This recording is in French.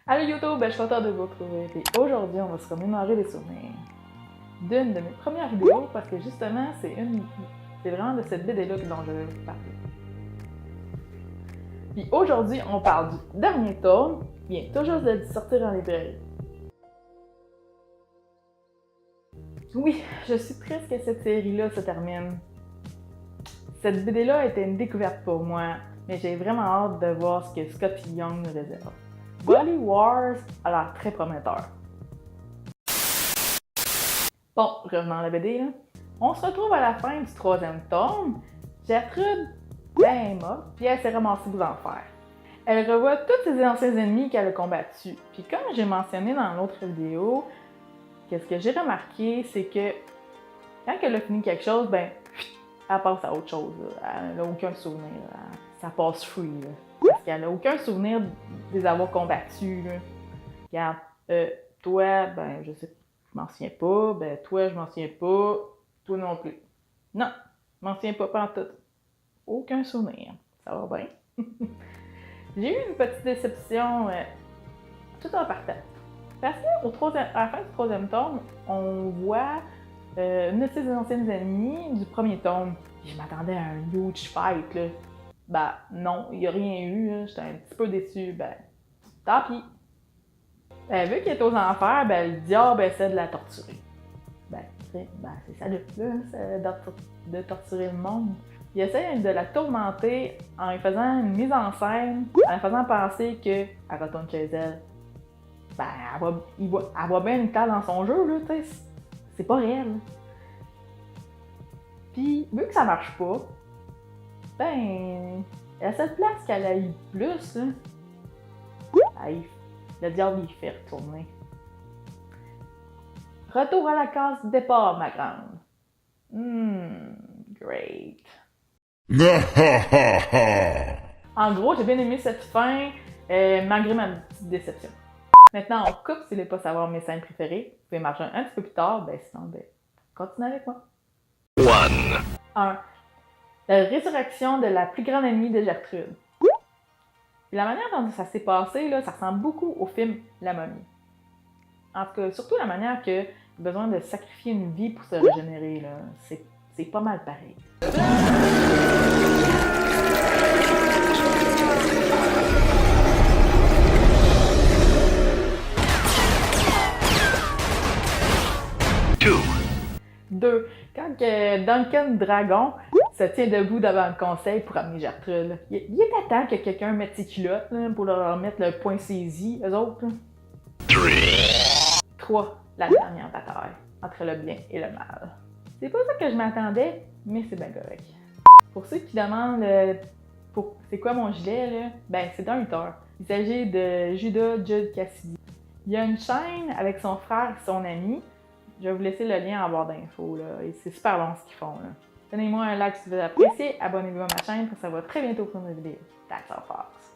Allô YouTube, je suis contente de vous retrouver et aujourd'hui on va se remémorer des souvenirs d'une de mes premières vidéos parce que justement c'est vraiment de cette BD-là dont je vais vous parler. Puis aujourd'hui on parle du dernier tome qui vient tout juste de sortir en librairie. Oui, je suis triste que cette série-là se termine. Cette BD-là a été une découverte pour moi, mais j'ai vraiment hâte de voir ce que Scott Young nous réserve. Body Wars a l'air très prometteur. Bon, revenons à la BD, là. On se retrouve à la fin du troisième tome. Gertrude, ben morte, puis elle s'est ramassée aux enfers. Elle revoit tous ses anciens ennemis qu'elle a combattus. Puis comme j'ai mentionné dans l'autre vidéo, qu'est-ce que j'ai remarqué, c'est que quand elle a fini quelque chose, ben, elle passe à autre chose. Là. Elle n'a aucun souvenir. Ça passe free. Là. Parce qu'elle n'a aucun souvenir de les avoir combattus. Là. Regarde, toi, ben, je sais, je m'en souviens pas. Ben, toi, je m'en souviens pas. Toi non plus. Non, je m'en souviens pas tout. Aucun souvenir. Ça va bien. J'ai eu une petite déception tout en partant. Parce qu'à la fin du troisième tome, on voit une de ses anciennes amies du premier tome. Je m'attendais à un huge fight, là. Ben non, il n'y a rien eu, j'étais un petit peu déçue. Ben, tant pis. Vu qu'il est aux enfers, ben le diable essaie de la torturer. Ben c'est ça le plus, de torturer le monde. Il essaie de la tourmenter en lui faisant une mise en scène, en lui faisant penser qu'elle retourne chez elle. Ben, elle voit bien une telle dans son jeu, là, tu sais. C'est pas réel. Puis, vu que ça marche pas, ben, la seule place qu'elle a eu plus, là, le diable il fait retourner. Retour à la case départ, ma grande. Great. En gros, j'ai bien aimé cette fin, malgré ma petite déception. Maintenant, on coupe si vous voulez pas savoir mes scènes préférées. Vous pouvez marcher un petit peu plus tard, ben sinon, ben, continuez avec moi. 1. La résurrection de la plus grande ennemie de Gertrude. Et la manière dont ça s'est passé, là, ça ressemble beaucoup au film La Momie. En tout cas, surtout la manière qu'il a besoin de sacrifier une vie pour se régénérer. Là. C'est pas mal pareil. Deux, quand Duncan Dragon se tient debout devant le conseil pour amener Gertrude, il est à temps que quelqu'un mette ses culottes là, pour leur mettre le point saisi, eux autres. 3. La dernière bataille entre le bien et le mal. C'est pas ça que je m'attendais, mais c'est bien correct. Pour ceux qui demandent c'est quoi mon gilet, là, ben c'est d'un lutteur. Il s'agit de Judas Judd Cassidy. Il y a une chaîne avec son frère et son ami. Je vais vous laisser le lien en barre d'infos. C'est super long ce qu'ils font. Donnez-moi un like si vous appréciez, abonnez-vous à ma chaîne pour savoir très bientôt pour une vidéo. That's all, Fox.